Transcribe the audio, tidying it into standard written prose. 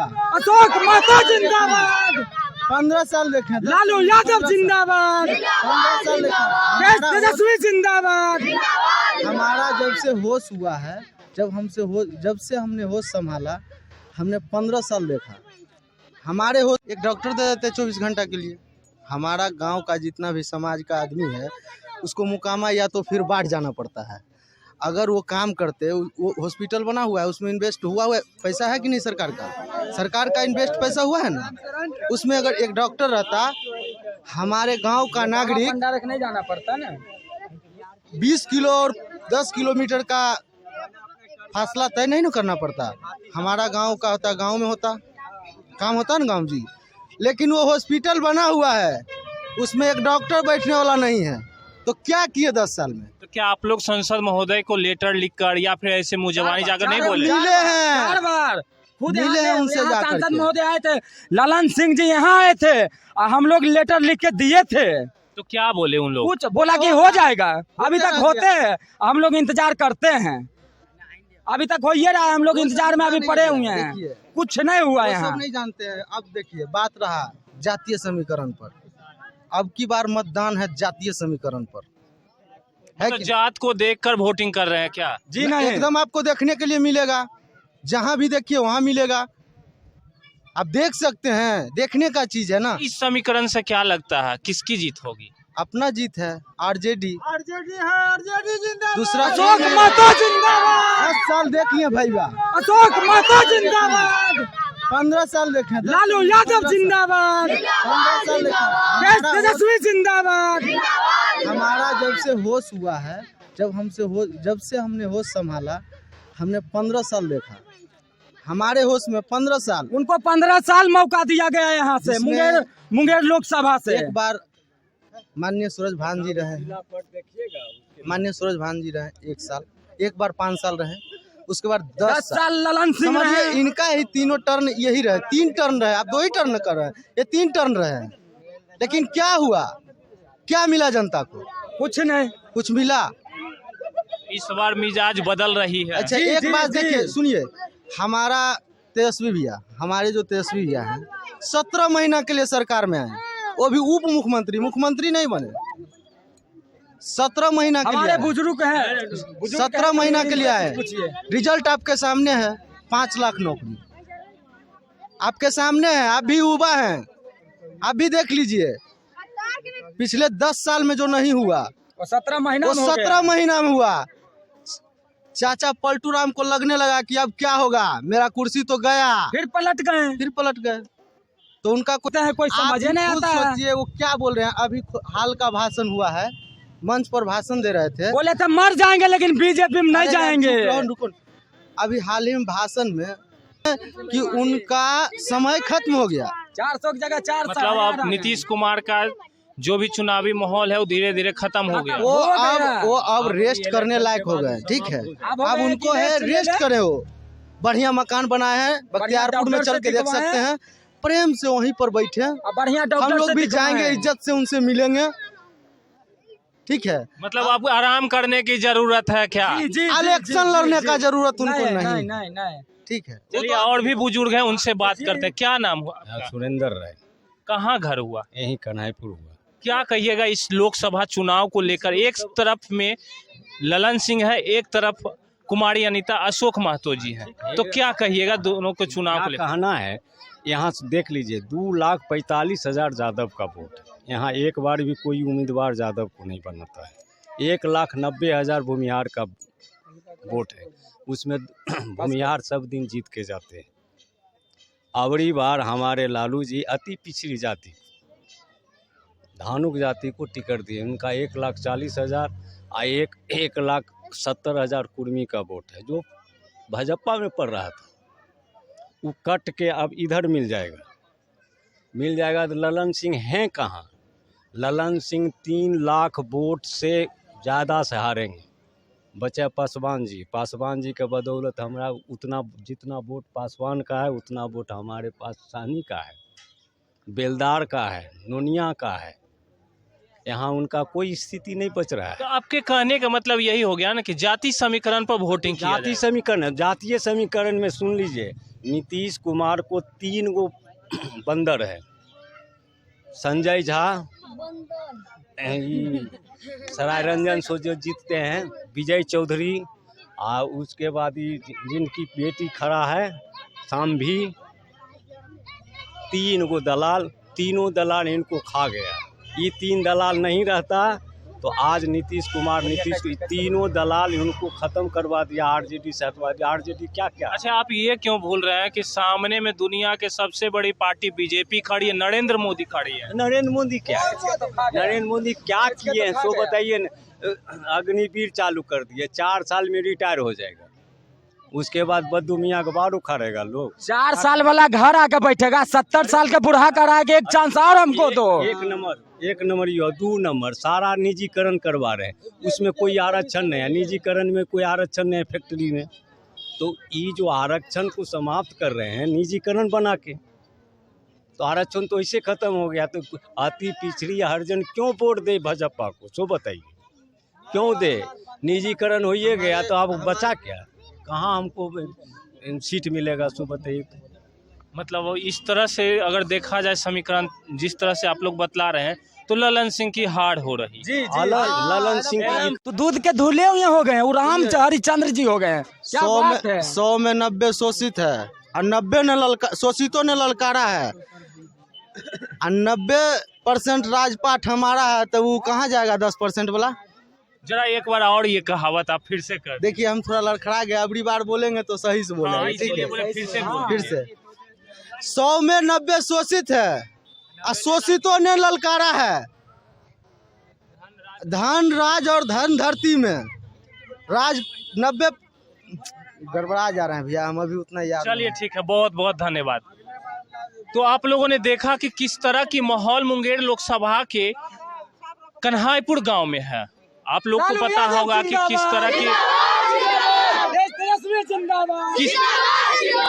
हुआ। अशोक महतो जिंदाबाद, 15 साल देखे, लालू यादव जिंदाबाद, 15 साल देखे। तेजस्वी जिंदाबाद। हमारा जब से होश हुआ है, जब से हमने होश संभाला, हमने 15 साल देखा। हमारे होश एक डॉक्टर दे देते 24 घंटा के लिए। हमारा गांव का जितना भी समाज का आदमी है उसको मुकामा या तो फिर बाढ़ जाना पड़ता है। अगर वो काम करते, वो हॉस्पिटल बना हुआ है, उसमें इन्वेस्ट हुआ पैसा है कि नहीं? सरकार का इन्वेस्ट पैसा हुआ है ना। उसमें अगर एक डॉक्टर रहता, हमारे गांव का नागरिक रखने जाना पड़ता ना। 20 किलो और 10 किलोमीटर का फासला तय नहीं ना करना पड़ता। हमारा गांव का होता, गांव में होता, काम होता ना गांव जी। लेकिन वो हॉस्पिटल बना हुआ है, उसमें एक डॉक्टर बैठने वाला नहीं है, तो क्या किए 10 साल में? तो क्या आप लोग संसद महोदय को लेटर लिखकर या फिर ऐसे मुंह जबानी जाकर नहीं बोले? मिले हैं, 4 बार खुद मिले हैं उनसे जाकर सांसद के। महोदय आए थे, ललन सिंह जी यहाँ आए थे और हम लोग लेटर लिख के दिए थे। तो क्या बोले उन लोग? कुछ बोला कि हो जाएगा, अभी तक होते हैं, हम लोग इंतजार करते हैं। अभी तक हो ही रहा है, हम लोग इंतजार में अभी पड़े हुए हैं, कुछ नहीं हुआ वो यहाँ। सब नहीं जानते हैं। अब देखिए, बात रहा जातीय समीकरण पर। अब की बार मतदान है जातीय समीकरण पर, है तो कि जात को देखकर वोटिंग कर रहे हैं क्या? जी नहीं, एकदम आपको देखने के लिए मिलेगा, जहाँ भी देखिए वहाँ मिलेगा। आप देख सकते हैं, देखने का चीज है ना। इस समीकरण से क्या लगता है किसकी जीत होगी? अपना जीत है, आरजेडी है, आरजेडी जिंदाबाद। दूसरा अशोक महतो जिंदाबाद, 10 साल देखिए भैया, अशोक महतो जिंदाबाद, 15 साल देखे, लालू यादव जिंदाबाद, 15 साल देखे। तेजस्वी जिंदाबाद। हमारा जब से होश हुआ है, जब से हमने होश संभाला, हमने 15 साल देखा। हमारे होश में 15 साल। उनको 15 साल मौका दिया गया यहाँ से, जिसमें मुंगेर लोकसभा से। एक बार माननीय सूरज भान जी रहे, माननीय सूरज भान जी रहे 1 साल, एक बार 5 साल रहे, उसके बाद 10 साल ललन सिंह समझिए, रहे। इनका ही तीनों टर्न यही रहे, 3 टर्न रहे। आप 2 ही टर्न कर रहे हैं, ये 3 टर्न रहे। लेकिन क्या हुआ, क्या मिला जनता को? कुछ नहीं, कुछ मिला? इस बार मिजाज बदल रही है। अच्छा, जी, एक जी, बात जी। देखिए, सुनिए, हमारा तेजस्वी भैया, हमारे जो तेजस्वी भैया हैं, 17 महीना के लिए सरकार में आए, वो भी उप मुख्यमंत्री, मुख्यमंत्री नहीं बने। 17 महीना के लिए हमारे आए। बुजुर्ग हैं, 17 महीना के लिए आए। पूछिए। रिजल्ट आपके सामने है, 5 लाख नौकरी आपके सामने है। आप भी युवा हैं, आप भी देख लीजिए, पिछले 10 साल में जो नहीं हुआ वो 17 महीना वो में हो गया। 17 महीना में हुआ। चाचा पलटू राम को लगने लगा कि अब क्या होगा, मेरा कुर्सी तो गया, फिर पलट गए। तो उनका कोई समझ नहीं खुद आता है। सोचिए वो क्या बोल रहे हैं। अभी हाल का भाषण हुआ है, मंच पर भाषण दे रहे थे, बोले थे मर जाएंगे लेकिन बीजेपी में नहीं अरे यार, जाएंगे। रुको। अभी हाल ही में भाषण में कि उनका समय खत्म हो गया। 400 की जगह 400। मतलब अब नीतीश कुमार का जो भी चुनावी माहौल है वो धीरे धीरे खत्म हो गया। वो अब रेस्ट करने लायक हो गए, ठीक है। अब उनको है रेस्ट करे, वो बढ़िया मकान बनाए हैं, बख्तियारपुर में चल के देख सकते हैं, प्रेम से वहीं पर बैठे। बढ़िया हम लोग भी जाएंगे, इज्जत से उनसे मिलेंगे, ठीक है। मतलब आपको आराम करने की जरूरत है क्या? इलेक्शन लड़ने का जरूरत उनको नहीं, नहीं। ठीक है। चलिए, और भी बुजुर्ग हैं, उनसे बात करते हैं। क्या नाम हुआ? सुरेंद्र राय, कहाँ घर हुआ? यही कन्हाईपुर हुआ। क्या कहिएगा इस लोकसभा चुनाव को लेकर? एक तरफ में ललन सिंह है, एक तरफ कुमारी अनीता अशोक महतो जी है, तो क्या कहिएगा दोनों को चुनाव को लेकर? कहना है, यहाँ से देख लीजिए, 2,45,000 यादव का वोट है। यहाँ एक बार भी कोई उम्मीदवार यादव को नहीं बनाता है। 1,90,000 भूमिहार का वोट है, उसमें भूमिहार सब दिन जीत के जाते हैं। अबरी बार हमारे लालू जी अति पिछड़ी जाति, धानुक जाति को टिकट दिए। उनका 1,40,000 और 1,70,000 कुर्मी का वोट है, जो भाजपा में पड़ रहा था, वो कट के अब इधर मिल जाएगा। तो ललन सिंह हैं कहाँ? ललन सिंह 3 लाख वोट से ज़्यादा से हारेंगे। बचे पासवान जी के बदौलत हमारा उतना जितना वोट पासवान का है उतना वोट हमारे पास साहनी का है, बेलदार का है, नोनिया का है। यहाँ उनका कोई स्थिति नहीं बच रहा है। तो आपके कहने का मतलब यही हो गया ना कि जाति समीकरण पर वोटिंग किया जातीय समीकरण में सुन लीजिए, नीतीश कुमार को 3 गो बंदर है। संजय झा, सराय रंजन से जो जीतते हैं, विजय चौधरी, और उसके बाद जिनकी बेटी खड़ा है शाम्भी, 3 गो दलाल, तीनों दलाल इनको खा गया। ये 3 दलाल नहीं रहता तो आज नीतीश तीनों दलाल इनको खत्म करवा दिया, आरजेडी से हटवा दिया। आरजेडी क्या क्या। अच्छा, आप ये क्यों भूल रहे हैं कि सामने में दुनिया के सबसे बड़ी पार्टी बीजेपी खड़ी है, नरेंद्र मोदी खड़ी है। नरेंद्र मोदी क्या है? नरेंद्र मोदी क्या किए हैं सो बताइए न। अग्निवीर चालू कर दिए, 4 साल में रिटायर हो जाएगा। उसके बाद बद्दू मियाँ के बार उखाड़ेगा लोग। 4 साल वाला घर आके बैठेगा, 70 साल के बूढ़ा करा के 1 चांस और हमको दो। 1 नंबर यो 2 नंबर सारा निजीकरण करवा रहे हैं। उसमें कोई आरक्षण नहीं है, निजीकरण में कोई आरक्षण नहीं है फैक्ट्री में। तो ये जो आरक्षण को समाप्त कर रहे हैं निजीकरण बना के, तो आरक्षण तो ऐसे खत्म हो गया। तो अति पिछड़ी हरिजन क्यों वोट दे भाजपा को, सो बताइए क्यों दे? निजीकरण हो ही गया तो अब बचा क्या? कहाँ हमको सीट मिलेगा, सो बताइए। मतलब इस तरह से अगर देखा जाए समीकरण जिस तरह से आप लोग बतला रहे हैं तो ललन सिंह की हार हो रही। जी ललन सिंह की तो दूध के धुले हुए हो गए, वो राम हरिश्चंद्र जी हो गए। 100 में 90 शोषित है और 90 ने शोषितों ने ललकारा है और 90% राजपाट हमारा है, तो वो कहाँ जाएगा 10% वाला? जरा एक बार और ये कहावत आप फिर से कर। देखिए हम थोड़ा लड़खड़ा गया, अगली बार बोलेंगे तो सही से बोलेंगे। ठीक है, फिर से 100 में 90 शोषित है और शोषितों ने ललकारा है। धन राज और धन धरती में राज 90 गड़बड़ा जा रहे हैं भैया, हम अभी उतना याद। चलिए ठीक है, बहुत बहुत धन्यवाद। तो आप लोगों ने देखा कि किस तरह की माहौल मुंगेर लोकसभा के कन्हाईपुर गांव में है। आप लोग को पता होगा कि किस तरह की